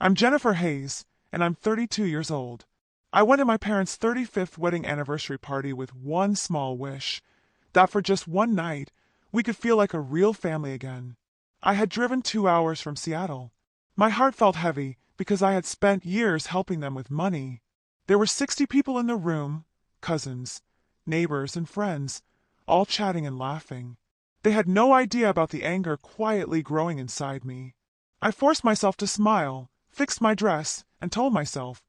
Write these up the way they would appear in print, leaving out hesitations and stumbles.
I'm Jennifer Hayes, and I'm 32 years old. I went to my parents' 35th wedding anniversary party with one small wish, that for just one night, we could feel like a real family again. I had driven 2 hours from Seattle. My heart felt heavy because I had spent years helping them with money. There were 60 people in the room, cousins, neighbors, and friends, all chatting and laughing. They had no idea about the anger quietly growing inside me. I forced myself to smile, fixed my dress, and told myself,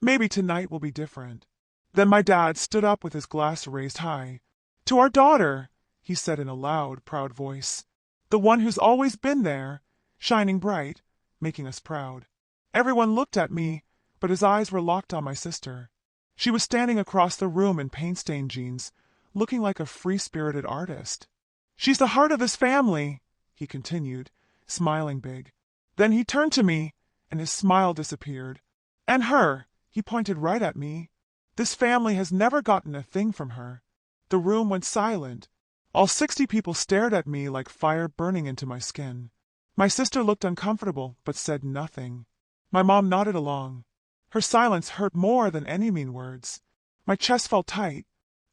maybe tonight will be different. Then my dad stood up with his glass raised high. "To our daughter," he said in a loud, proud voice. "The one who's always been there, shining bright, making us proud." Everyone looked at me, but his eyes were locked on my sister. She was standing across the room in paint-stained jeans, looking like a free-spirited artist. "She's the heart of this family," he continued, smiling big. Then he turned to me, and his smile disappeared. "And her," he pointed right at me. "This family has never gotten a thing from her." The room went silent. All 60 people stared at me like fire burning into my skin. My sister looked uncomfortable, but said nothing. My mom nodded along. Her silence hurt more than any mean words. My chest felt tight.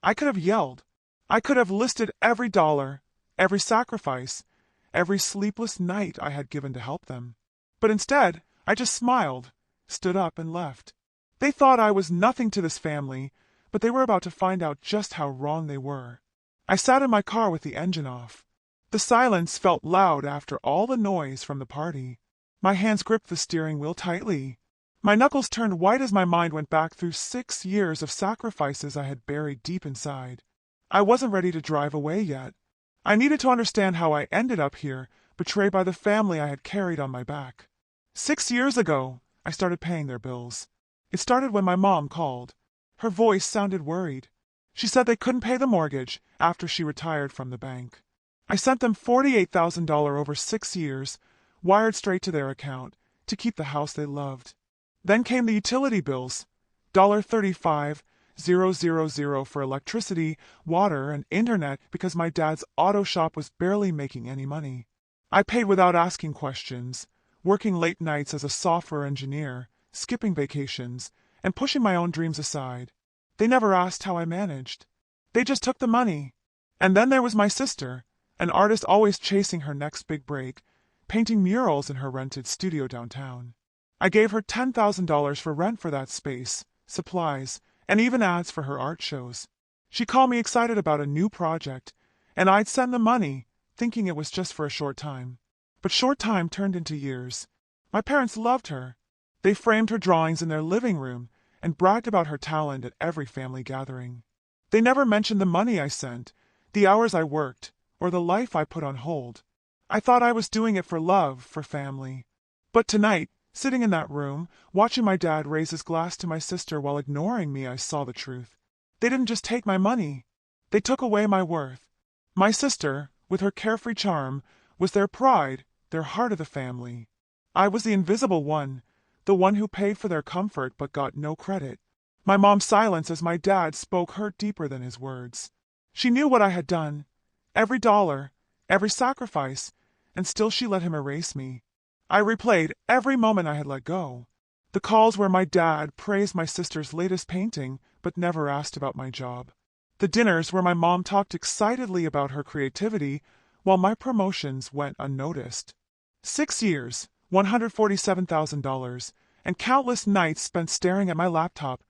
I could have yelled. I could have listed every dollar, every sacrifice, every sleepless night I had given to help them. But instead, I just smiled, stood up, and left. They thought I was nothing to this family, but they were about to find out just how wrong they were. I sat in my car with the engine off. The silence felt loud after all the noise from the party. My hands gripped the steering wheel tightly. My knuckles turned white as my mind went back through 6 years of sacrifices I had buried deep inside. I wasn't ready to drive away yet. I needed to understand how I ended up here, betrayed by the family I had carried on my back. 6 years ago, I started paying their bills. It started when my mom called. Her voice sounded worried. She said they couldn't pay the mortgage after she retired from the bank. I sent them $48,000 over 6 years, wired straight to their account, to keep the house they loved. Then came the utility bills, $35,000 for electricity, water, and internet because my dad's auto shop was barely making any money. I paid without asking questions, working late nights as a software engineer, skipping vacations, and pushing my own dreams aside. They never asked how I managed. They just took the money. And then there was my sister, an artist always chasing her next big break, painting murals in her rented studio downtown. I gave her $10,000 for rent for that space, supplies, and even ads for her art shows. She called me excited about a new project, and I'd send the money, thinking it was just for a short time. But short time turned into years. My parents loved her. They framed her drawings in their living room and bragged about her talent at every family gathering. They never mentioned the money I sent, the hours I worked, or the life I put on hold. I thought I was doing it for love, for family. But tonight, sitting in that room, watching my dad raise his glass to my sister while ignoring me, I saw the truth. They didn't just take my money. They took away my worth. My sister, with her carefree charm, was their pride, their heart of the family. I was the invisible one, the one who paid for their comfort but got no credit. My mom's silence as my dad spoke hurt deeper than his words. She knew what I had done, every dollar, every sacrifice, and still she let him erase me. I replayed every moment I had let go. The calls where my dad praised my sister's latest painting but never asked about my job. The dinners where my mom talked excitedly about her creativity while my promotions went unnoticed. 6 years, $147,000, and countless nights spent staring at my laptop,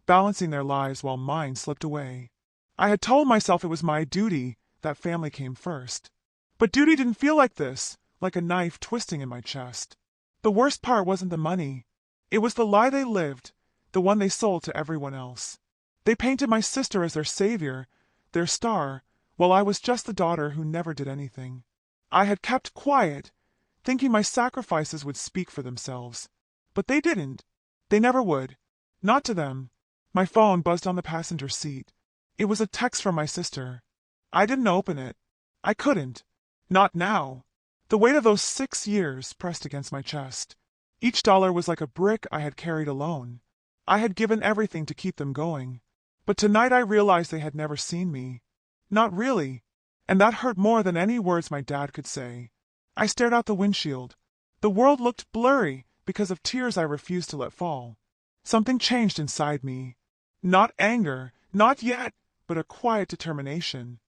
balancing their lives while mine slipped away. I had told myself it was my duty, that family came first. But duty didn't feel like this, like a knife twisting in my chest. The worst part wasn't the money. It was the lie they lived, the one they sold to everyone else. They painted my sister as their savior, their star, while I was just the daughter who never did anything. I had kept quiet, thinking my sacrifices would speak for themselves. But they didn't. They never would. Not to them. My phone buzzed on the passenger seat. It was a text from my sister. I didn't open it. I couldn't. Not now. The weight of those 6 years pressed against my chest. Each dollar was like a brick I had carried alone. I had given everything to keep them going. But tonight I realized they had never seen me. Not really. And that hurt more than any words my dad could say. I stared out the windshield. The world looked blurry, because of tears I refused to let fall. Something changed inside me. Not anger, not yet, but a quiet determination.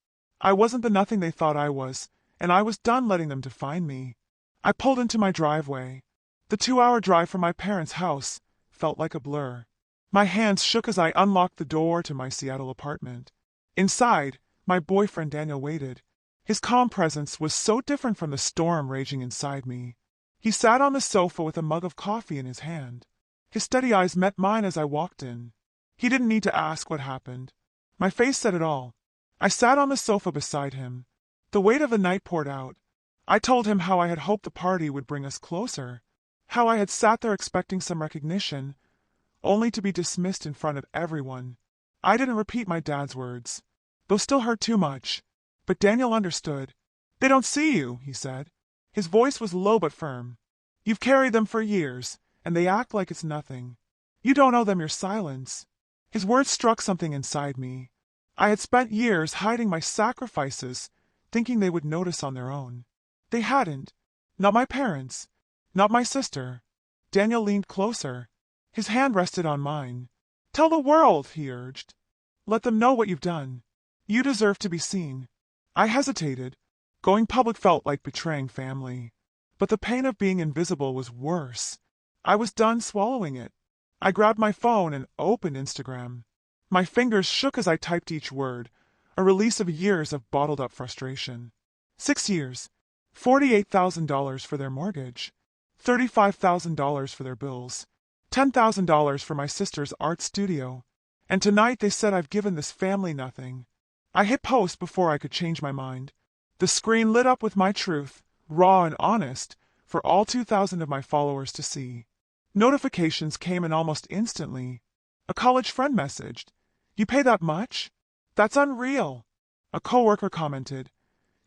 I wasn't the nothing they thought I was, and I was done letting them define me. I pulled into my driveway. The 2-hour drive from my parents' house felt like a blur. My hands shook as I unlocked the door to my Seattle apartment. Inside, my boyfriend Daniel waited. His calm presence was so different from the storm raging inside me. He sat on the sofa with a mug of coffee in his hand. His steady eyes met mine as I walked in. He didn't need to ask what happened. My face said it all. I sat on the sofa beside him. The weight of the night poured out. I told him how I had hoped the party would bring us closer, how I had sat there expecting some recognition, only to be dismissed in front of everyone. I didn't repeat my dad's words. Those still hurt too much. But Daniel understood. "They don't see you," he said. His voice was low but firm. "You've carried them for years, and they act like it's nothing. You don't owe them your silence." His words struck something inside me. I had spent years hiding my sacrifices, thinking they would notice on their own. They hadn't. Not my parents. Not my sister. Daniel leaned closer. His hand rested on mine. "Tell the world," he urged. "Let them know what you've done. You deserve to be seen." I hesitated. Going public felt like betraying family. But the pain of being invisible was worse. I was done swallowing it. I grabbed my phone and opened Instagram. My fingers shook as I typed each word, a release of years of bottled-up frustration. 6 years, $48,000 for their mortgage, $35,000 for their bills, $10,000 for my sister's art studio, and tonight they said I've given this family nothing. I hit post before I could change my mind. The screen lit up with my truth, raw and honest, for all 2,000 of my followers to see. Notifications came in almost instantly. A college friend messaged, "You pay that much? That's unreal." A coworker commented,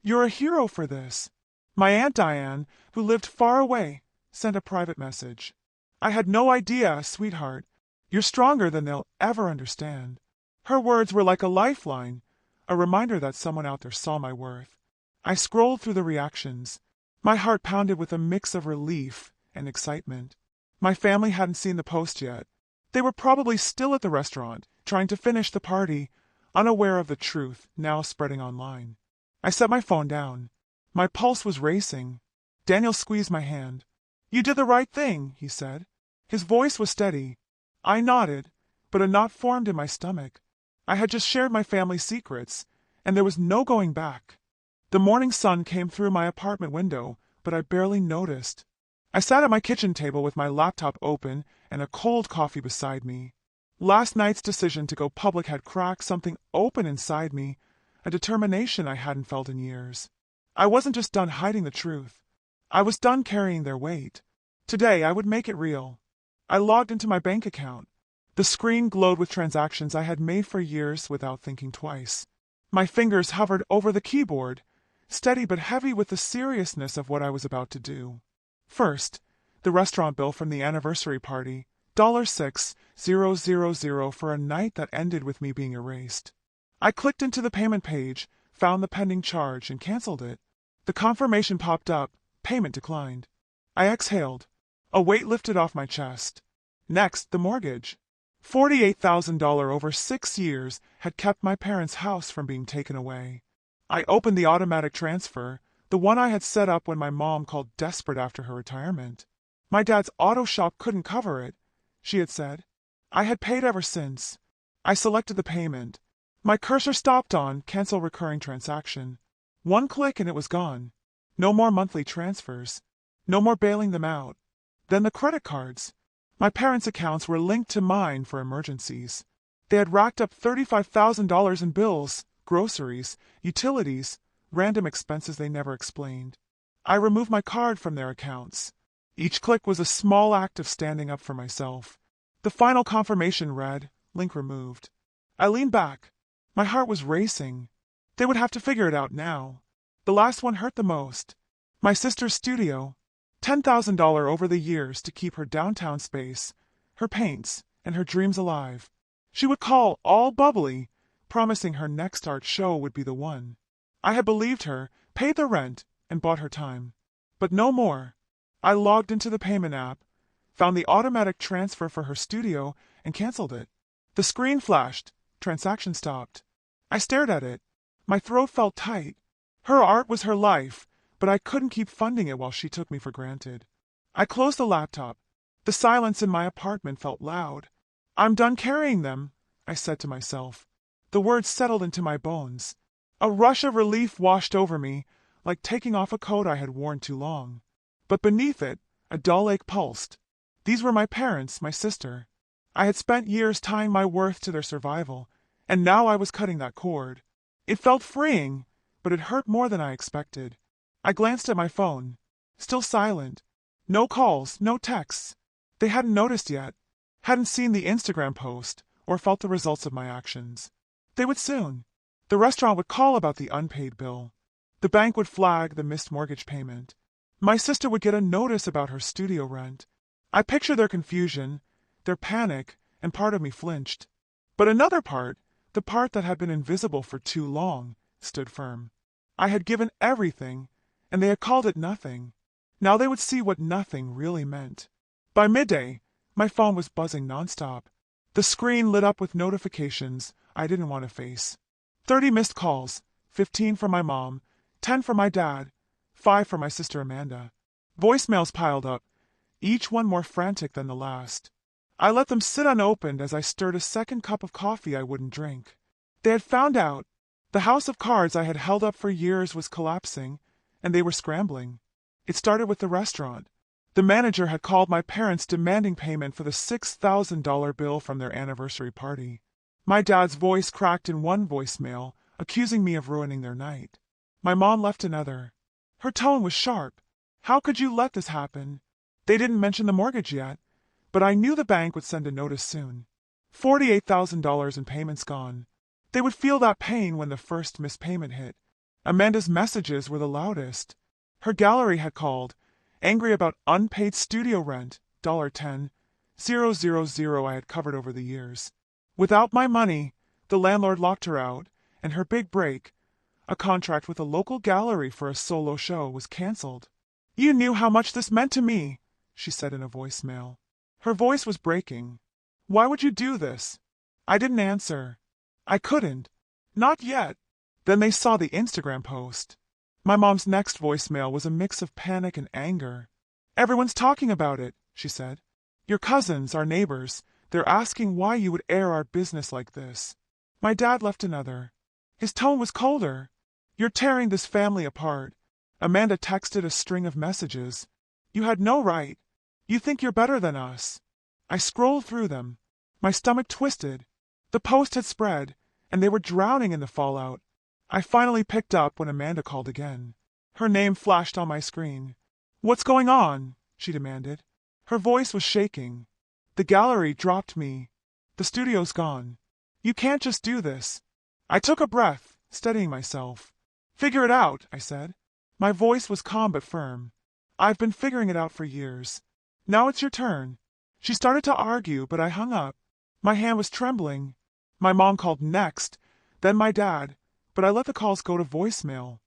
"You're a hero for this." My Aunt Diane, who lived far away, sent a private message. "I had no idea, sweetheart. You're stronger than they'll ever understand." Her words were like a lifeline, a reminder that someone out there saw my worth. I scrolled through the reactions. My heart pounded with a mix of relief and excitement. My family hadn't seen the post yet. They were probably still at the restaurant, trying to finish the party, unaware of the truth now spreading online. I set my phone down. My pulse was racing. Daniel squeezed my hand. "You did the right thing," he said. His voice was steady. I nodded, but a knot formed in my stomach. I had just shared my family's secrets, and there was no going back. The morning sun came through my apartment window, but I barely noticed. I sat at my kitchen table with my laptop open and a cold coffee beside me. Last night's decision to go public had cracked something open inside me, a determination I hadn't felt in years. I wasn't just done hiding the truth. I was done carrying their weight. Today I would make it real. I logged into my bank account. The screen glowed with transactions I had made for years without thinking twice. My fingers hovered over the keyboard, steady but heavy with the seriousness of what I was about to do. First, the restaurant bill from the anniversary party, $6,000 for a night that ended with me being erased. I clicked into the payment page, found the pending charge, and canceled it. The confirmation popped up, payment declined. I exhaled. A weight lifted off my chest. Next, the mortgage. $48,000 over 6 years had kept my parents' house from being taken away. I opened the automatic transfer, the one I had set up when my mom called desperate after her retirement. My dad's auto shop couldn't cover it, she had said. I had paid ever since. I selected the payment. My cursor stopped on Cancel Recurring Transaction. One click and it was gone. No more monthly transfers. No more bailing them out. Then the credit cards. My parents' accounts were linked to mine for emergencies. They had racked up $35,000 in bills, groceries, utilities, random expenses they never explained. I removed my card from their accounts. Each click was a small act of standing up for myself. The final confirmation read, "Link removed." I leaned back. My heart was racing. They would have to figure it out now. The last one hurt the most. My sister's studio. $10,000 over the years to keep her downtown space, her paints, and her dreams alive. She would call all bubbly, promising her next art show would be the one. I had believed her, paid the rent, and bought her time. But no more. I logged into the payment app. found the automatic transfer for her studio, and canceled it. The screen flashed. Transaction stopped. I stared at it. My throat felt tight. Her art was her life, but I couldn't keep funding it while she took me for granted. I closed the laptop. The silence in my apartment felt loud. I'm done carrying them, I said to myself. The words settled into my bones. A rush of relief washed over me, like taking off a coat I had worn too long. But beneath it, a dull ache pulsed. These were my parents, my sister. I had spent years tying my worth to their survival, and now I was cutting that cord. It felt freeing, but it hurt more than I expected. I glanced at my phone. Still silent. No calls, no texts. They hadn't noticed yet, hadn't seen the Instagram post, or felt the results of my actions. They would soon. The restaurant would call about the unpaid bill. The bank would flag the missed mortgage payment. My sister would get a notice about her studio rent. I pictured their confusion, their panic, and part of me flinched. But another part, the part that had been invisible for too long, stood firm. I had given everything, and they had called it nothing. Now they would see what nothing really meant. By midday, my phone was buzzing nonstop. The screen lit up with notifications I didn't want to face. 30 missed calls, 15 from my mom, 10 from my dad, 5 from my sister Amanda. Voicemails piled up, each one more frantic than the last. I let them sit unopened as I stirred a second cup of coffee I wouldn't drink. They had found out. The house of cards I had held up for years was collapsing, and they were scrambling. It started with the restaurant. The manager had called my parents demanding payment for the $6,000 bill from their anniversary party. My dad's voice cracked in one voicemail, accusing me of ruining their night. My mom left another. Her tone was sharp. How could you let this happen? They didn't mention the mortgage yet, but I knew the bank would send a notice soon. $48,000 in payments gone. They would feel that pain when the first missed payment hit. Amanda's messages were the loudest. Her gallery had called, angry about unpaid studio rent, $10, 000 I had covered over the years. Without my money, the landlord locked her out, and her big break, a contract with a local gallery for a solo show, was canceled. You knew how much this meant to me, she said in a voicemail. Her voice was breaking. Why would you do this? I didn't answer. I couldn't. Not yet. Then they saw the Instagram post. My mom's next voicemail was a mix of panic and anger. Everyone's talking about it, she said. Your cousins, our neighbors, they're asking why you would air our business like this. My dad left another. His tone was colder. You're tearing this family apart. Amanda texted a string of messages. You had no right. You think you're better than us. I scrolled through them. My stomach twisted. The post had spread, and they were drowning in the fallout. I finally picked up when Amanda called again. Her name flashed on my screen. What's going on? She demanded. Her voice was shaking. The gallery dropped me. The studio's gone. You can't just do this. I took a breath, steadying myself. Figure it out, I said. My voice was calm but firm. I've been figuring it out for years. Now it's your turn. She started to argue, but I hung up. My hand was trembling. My mom called next, then my dad, but I let the calls go to voicemail.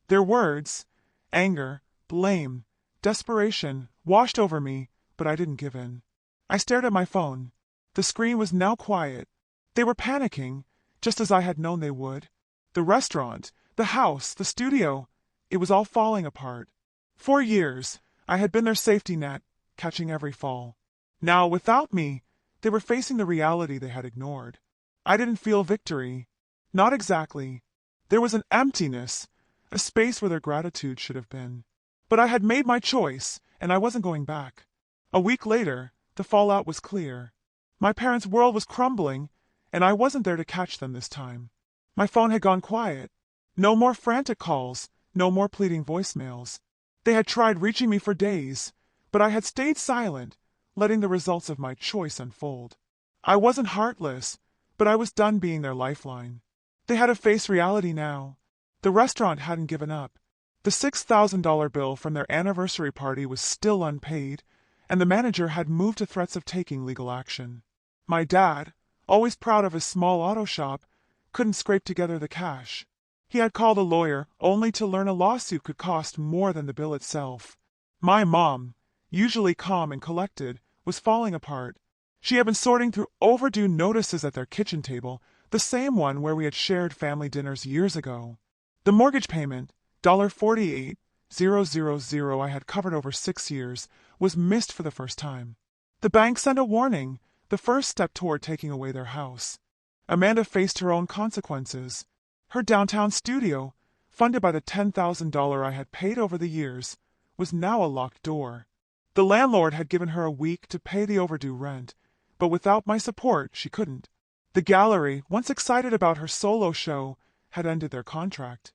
Their words, anger, blame, desperation, washed over me, but I didn't give in. I stared at my phone. The screen was now quiet. They were panicking, just as I had known they would. The restaurant, the house, the studio, it was all falling apart. For years, I had been their safety net, catching every fall. Now, without me, they were facing the reality they had ignored. I didn't feel victory. Not exactly. There was an emptiness, a space where their gratitude should have been. But I had made my choice, and I wasn't going back. A week later, the fallout was clear. My parents' world was crumbling, and I wasn't there to catch them this time. My phone had gone quiet. No more frantic calls, no more pleading voicemails. They had tried reaching me for days, but I had stayed silent, letting the results of my choice unfold. I wasn't heartless, but I was done being their lifeline. They had to face reality now. The restaurant hadn't given up. The $6,000 bill from their anniversary party was still unpaid, and the manager had moved to threats of taking legal action. My dad, always proud of his small auto shop, couldn't scrape together the cash. He had called a lawyer only to learn a lawsuit could cost more than the bill itself. My mom, usually calm and collected, was falling apart. She had been sorting through overdue notices at their kitchen table, the same one where we had shared family dinners years ago. The mortgage payment, $48,000 I had covered over 6 years, was missed for the first time. The bank sent a warning, the first step toward taking away their house. Amanda faced her own consequences. Her downtown studio, funded by the $10,000 I had paid over the years, was now a locked door. The landlord had given her a week to pay the overdue rent, but without my support she couldn't. The gallery, once excited about her solo show, had ended their contract.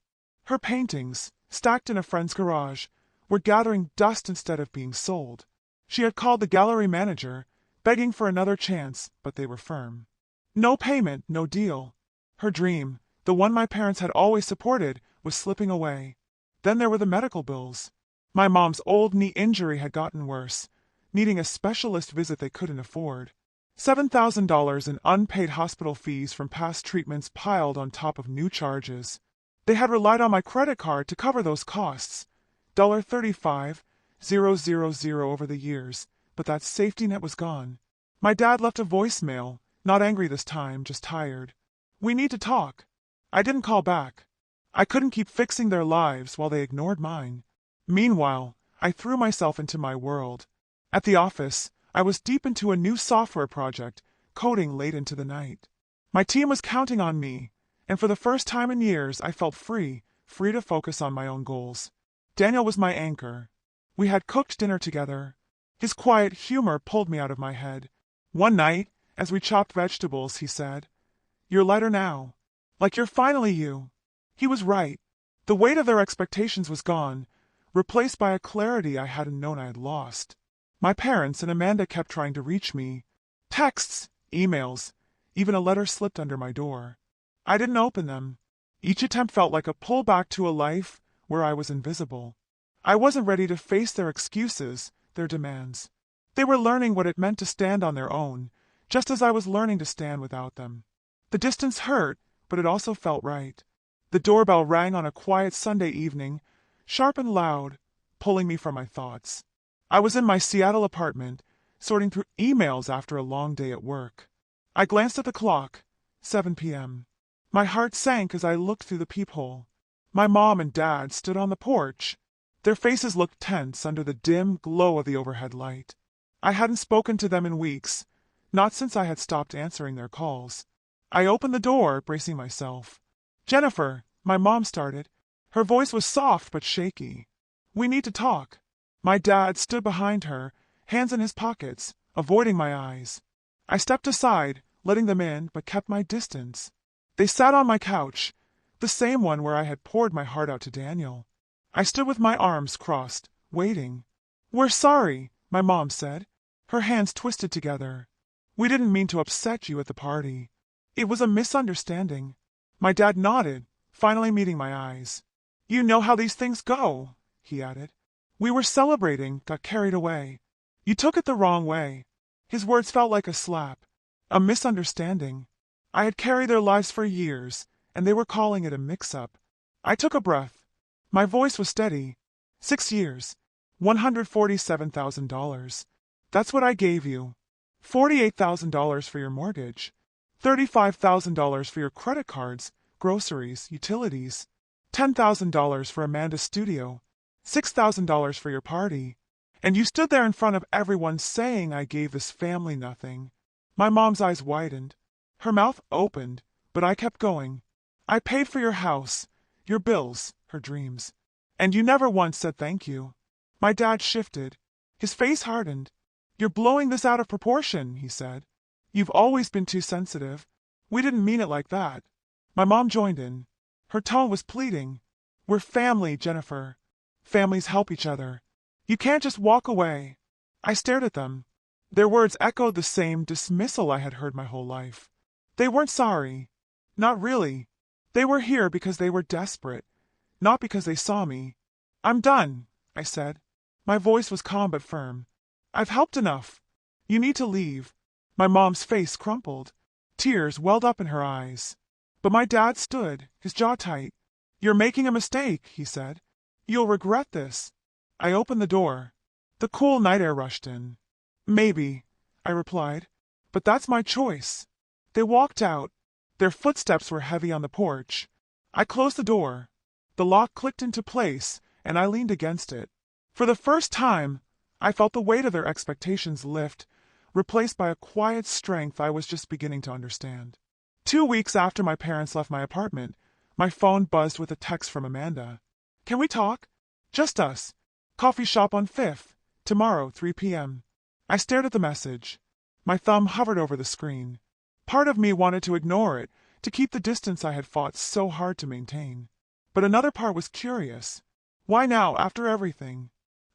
Her paintings, stacked in a friend's garage, were gathering dust instead of being sold. She had called the gallery manager, begging for another chance, but they were firm. No payment, no deal. Her dream, the one my parents had always supported, was slipping away. Then there were the medical bills. My mom's old knee injury had gotten worse, needing a specialist visit they couldn't afford. $7,000 in unpaid hospital fees from past treatments piled on top of new charges. They had relied on my credit card to cover those costs, $35,000 over the years, but that safety net was gone. My dad left a voicemail, not angry this time, just tired. "We need to talk." I didn't call back. I couldn't keep fixing their lives while they ignored mine. Meanwhile, I threw myself into my world. At the office, I was deep into a new software project, coding late into the night. My team was counting on me, and for the first time in years I felt free to focus on my own goals. Daniel was my anchor. We had cooked dinner together. His quiet humor pulled me out of my head. One night, as we chopped vegetables, he said, "You're lighter now. Like you're finally you." He was right. The weight of their expectations was gone, replaced by a clarity I hadn't known I had lost. My parents and Amanda kept trying to reach me. Texts, emails, even a letter slipped under my door. I didn't open them. Each attempt felt like a pull back to a life where I was invisible. I wasn't ready to face their excuses, their demands. They were learning what it meant to stand on their own, just as I was learning to stand without them. The distance hurt, but it also felt right. The doorbell rang on a quiet Sunday evening, sharp and loud, pulling me from my thoughts. I was in my Seattle apartment, sorting through emails after a long day at work. I glanced at the clock, 7 p.m. My heart sank as I looked through the peephole. My mom and dad stood on the porch. Their faces looked tense under the dim glow of the overhead light. I hadn't spoken to them in weeks, not since I had stopped answering their calls. I opened the door, bracing myself. "Jennifer," my mom started. Her voice was soft but shaky. "We need to talk." My dad stood behind her, hands in his pockets, avoiding my eyes. I stepped aside, letting them in, but kept my distance. They sat on my couch, the same one where I had poured my heart out to Daniel. I stood with my arms crossed, waiting. "We're sorry," my mom said, her hands twisted together. "We didn't mean to upset you at the party. It was a misunderstanding." My dad nodded, finally meeting my eyes. "You know how these things go," he added. "We were celebrating, got carried away. You took it the wrong way." His words felt like a slap. A misunderstanding. I had carried their lives for years, and they were calling it a mix-up. I took a breath. My voice was steady. 6 years. $147,000. That's what I gave you. $48,000 for your mortgage. $35,000 for your credit cards, groceries, utilities. $10,000 for Amanda's studio. $6,000 for your party. And you stood there in front of everyone saying I gave this family nothing. My mom's eyes widened. Her mouth opened, but I kept going. "I paid for your house, your bills, her dreams. And you never once said thank you." My dad shifted. His face hardened. "You're blowing this out of proportion," he said. "You've always been too sensitive. We didn't mean it like that." My mom joined in. Her tone was pleading. "We're family, Jennifer. Families help each other. You can't just walk away." I stared at them. Their words echoed the same dismissal I had heard my whole life. They weren't sorry. Not really. They were here because they were desperate, not because they saw me. "I'm done," I said. My voice was calm but firm. "I've helped enough. You need to leave." My mom's face crumpled. Tears welled up in her eyes. But my dad stood, his jaw tight. "You're making a mistake," he said. "You'll regret this." I opened the door. The cool night air rushed in. Maybe, I replied, but that's my choice. They walked out. Their footsteps were heavy on the porch. I closed the door. The lock clicked into place, and I leaned against it. For the first time, I felt the weight of their expectations lift, replaced by a quiet strength I was just beginning to understand. 2 weeks after my parents left my apartment, my phone buzzed with a text from Amanda. Can we talk? Just us. Coffee shop on 5th. Tomorrow, 3 p.m. I stared at the message. My thumb hovered over the screen. Part of me wanted to ignore it, to keep the distance I had fought so hard to maintain. But another part was curious. Why now, after everything?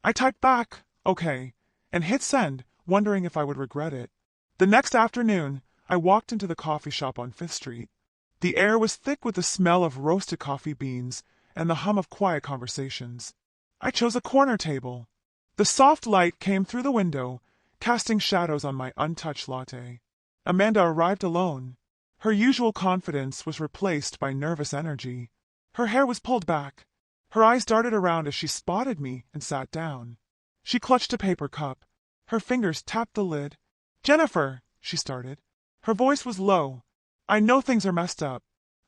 I typed back, okay, and hit send, wondering if I would regret it. The next afternoon, I walked into the coffee shop on 5th Street. The air was thick with the smell of roasted coffee beans and the hum of quiet conversations. I chose a corner table. The soft light came through the window, casting shadows on my untouched latte. Amanda arrived alone. Her usual confidence was replaced by nervous energy. Her hair was pulled back. Her eyes darted around as she spotted me and sat down. She clutched a paper cup. Her fingers tapped the lid. Jennifer, she started. Her voice was low. I know things are messed up.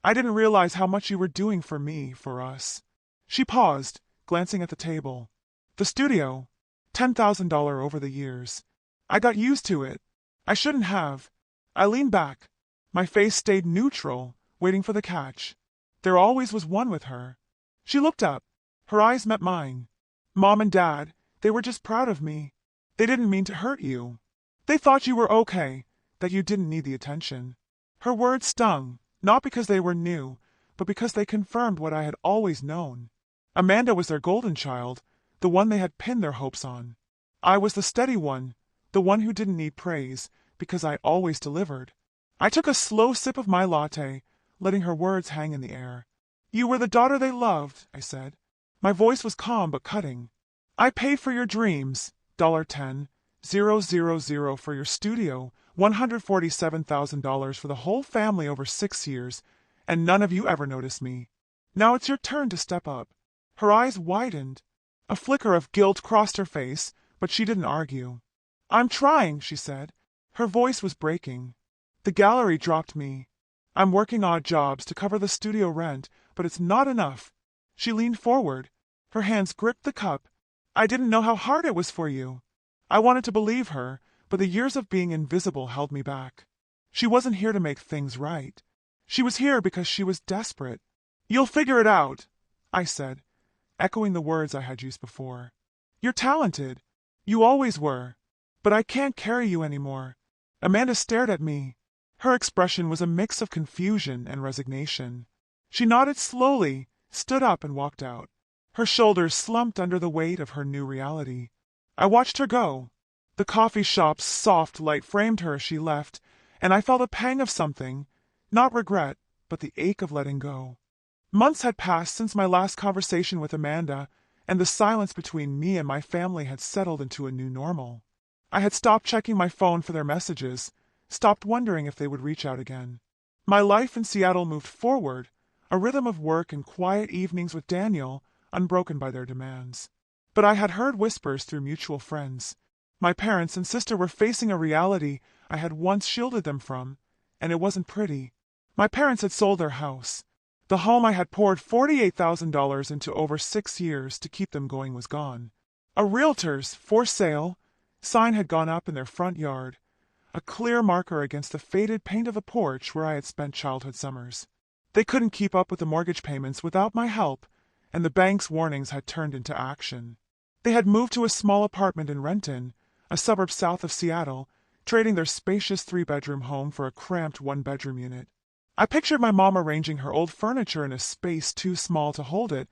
I didn't realize how much you were doing for me, for us. She paused, glancing at the table. The studio. $10,000 over the years. I got used to it. I shouldn't have. I leaned back. My face stayed neutral, waiting for the catch. There always was one with her. She looked up. Her eyes met mine. Mom and Dad, they were just proud of me. They didn't mean to hurt you. They thought you were okay, that you didn't need the attention. Her words stung, not because they were new, but because they confirmed what I had always known. Amanda was their golden child, the one they had pinned their hopes on. I was the steady one, the one who didn't need praise, because I always delivered. I took a slow sip of my latte, letting her words hang in the air. You were the daughter they loved, I said. My voice was calm but cutting. I paid for your dreams, $10,000 for your studio, $147,000 for the whole family over 6 years, and none of you ever noticed me. Now it's your turn to step up. Her eyes widened. A flicker of guilt crossed her face, but she didn't argue. I'm trying, she said. Her voice was breaking. The gallery dropped me. I'm working odd jobs to cover the studio rent, but it's not enough. She leaned forward. Her hands gripped the cup. I didn't know how hard it was for you. I wanted to believe her, but the years of being invisible held me back. She wasn't here to make things right. She was here because she was desperate. You'll figure it out, I said, echoing the words I had used before. You're talented. You always were. But I can't carry you anymore. Amanda stared at me. Her expression was a mix of confusion and resignation. She nodded slowly, stood up, and walked out. Her shoulders slumped under the weight of her new reality. I watched her go. The coffee shop's soft light framed her as she left, and I felt a pang of something, not regret, but the ache of letting go. Months had passed since my last conversation with Amanda, and the silence between me and my family had settled into a new normal. I had stopped checking my phone for their messages, stopped wondering if they would reach out again. My life in Seattle moved forward, a rhythm of work and quiet evenings with Daniel, unbroken by their demands. But I had heard whispers through mutual friends. My parents and sister were facing a reality I had once shielded them from, and it wasn't pretty. My parents had sold their house. The home I had poured $48,000 into over 6 years to keep them going was gone. A realtor's "for sale" sign had gone up in their front yard, a clear marker against the faded paint of the porch where I had spent childhood summers. They couldn't keep up with the mortgage payments without my help, and the bank's warnings had turned into action. They had moved to a small apartment in Renton, a suburb south of Seattle, trading their spacious 3-bedroom home for a cramped 1-bedroom unit. I pictured my mom arranging her old furniture in a space too small to hold it,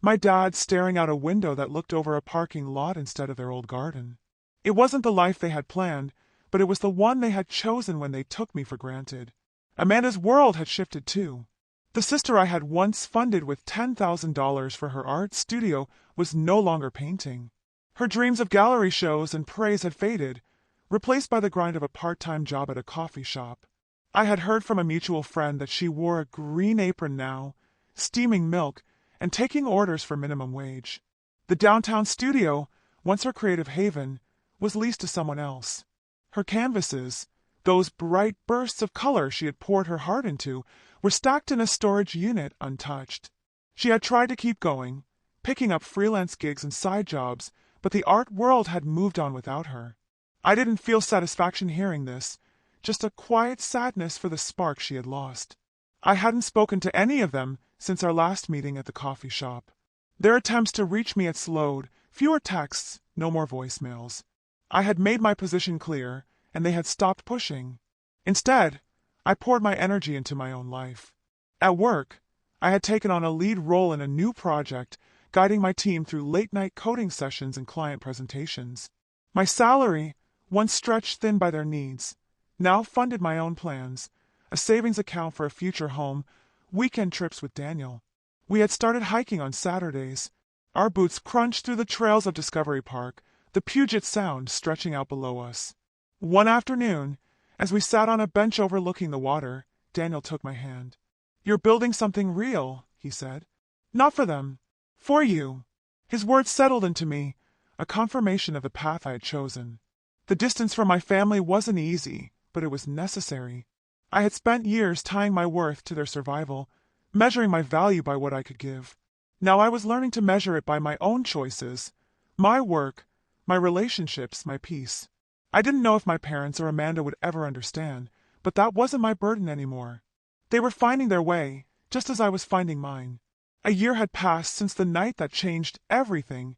my dad staring out a window that looked over a parking lot instead of their old garden. It wasn't the life they had planned, but it was the one they had chosen when they took me for granted. Amanda's world had shifted too. The sister I had once funded with $10,000 for her art studio was no longer painting. Her dreams of gallery shows and praise had faded, replaced by the grind of a part-time job at a coffee shop. I had heard from a mutual friend that she wore a green apron now, steaming milk, and taking orders for minimum wage. The downtown studio, once her creative haven, was leased to someone else. Her canvases, those bright bursts of color she had poured her heart into, were stacked in a storage unit untouched. She had tried to keep going, picking up freelance gigs and side jobs, but the art world had moved on without her. I didn't feel satisfaction hearing this, just a quiet sadness for the spark she had lost. I hadn't spoken to any of them since our last meeting at the coffee shop. Their attempts to reach me had slowed, fewer texts, no more voicemails. I had made my position clear, and they had stopped pushing. Instead, I poured my energy into my own life. At work, I had taken on a lead role in a new project, guiding my team through late-night coding sessions and client presentations. My salary, once stretched thin by their needs, now funded my own plans, a savings account for a future home, weekend trips with Daniel. We had started hiking on Saturdays. Our boots crunched through the trails of Discovery Park, the Puget Sound stretching out below us. One afternoon, as we sat on a bench overlooking the water, Daniel took my hand. "You're building something real," he said. "Not for them. For you." His words settled into me, a confirmation of the path I had chosen. The distance from my family wasn't easy, but it was necessary. I had spent years tying my worth to their survival, measuring my value by what I could give. Now I was learning to measure it by my own choices, my work, my relationships, my peace. I didn't know if my parents or Amanda would ever understand, but that wasn't my burden anymore. They were finding their way, just as I was finding mine. A year had passed since the night that changed everything,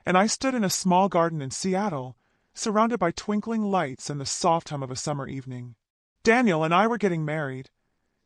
and I stood in a small garden in Seattle, surrounded by twinkling lights and the soft hum of a summer evening. Daniel and I were getting married,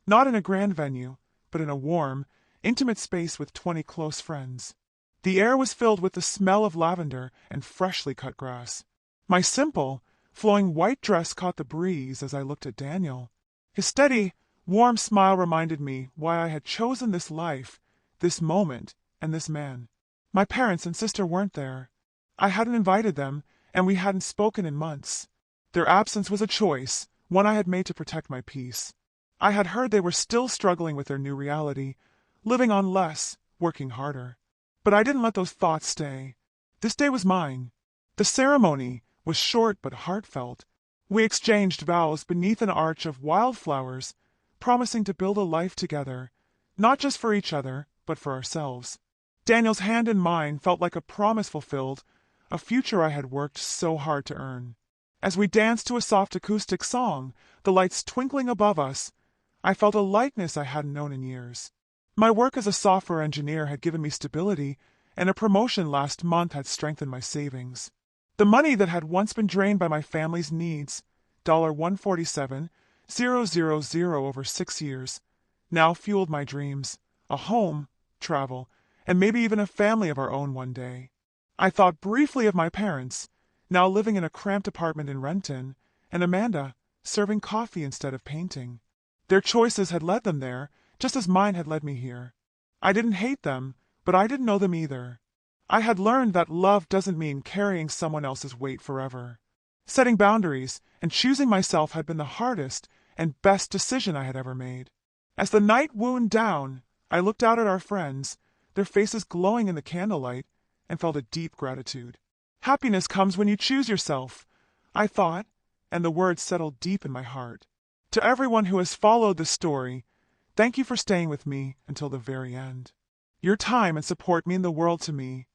not in a grand venue, but in a warm, intimate space with 20 close friends. The air was filled with the smell of lavender and freshly cut grass. My simple, flowing white dress caught the breeze as I looked at Daniel. His steady, warm smile reminded me why I had chosen this life, this moment, and this man. My parents and sister weren't there. I hadn't invited them, and we hadn't spoken in months. Their absence was a choice, one I had made to protect my peace. I had heard they were still struggling with their new reality, living on less, working harder. But I didn't let those thoughts stay. This day was mine. The ceremony was short but heartfelt. We exchanged vows beneath an arch of wildflowers, promising to build a life together, not just for each other, but for ourselves. Daniel's hand in mine felt like a promise fulfilled, a future I had worked so hard to earn. As we danced to a soft acoustic song, the lights twinkling above us, I felt a lightness I hadn't known in years. My work as a software engineer had given me stability, and a promotion last month had strengthened my savings. The money that had once been drained by my family's needs, $147,000 over 6 years, now fueled my dreams, a home, travel, and maybe even a family of our own one day. I thought briefly of my parents, now living in a cramped apartment in Renton, and Amanda, serving coffee instead of painting. Their choices had led them there, just as mine had led me here. I didn't hate them, but I didn't know them either. I had learned that love doesn't mean carrying someone else's weight forever. Setting boundaries and choosing myself had been the hardest and best decision I had ever made. As the night wound down, I looked out at our friends, their faces glowing in the candlelight, and felt a deep gratitude. Happiness comes when you choose yourself, I thought, and the words settled deep in my heart. To everyone who has followed this story, thank you for staying with me until the very end. Your time and support mean the world to me,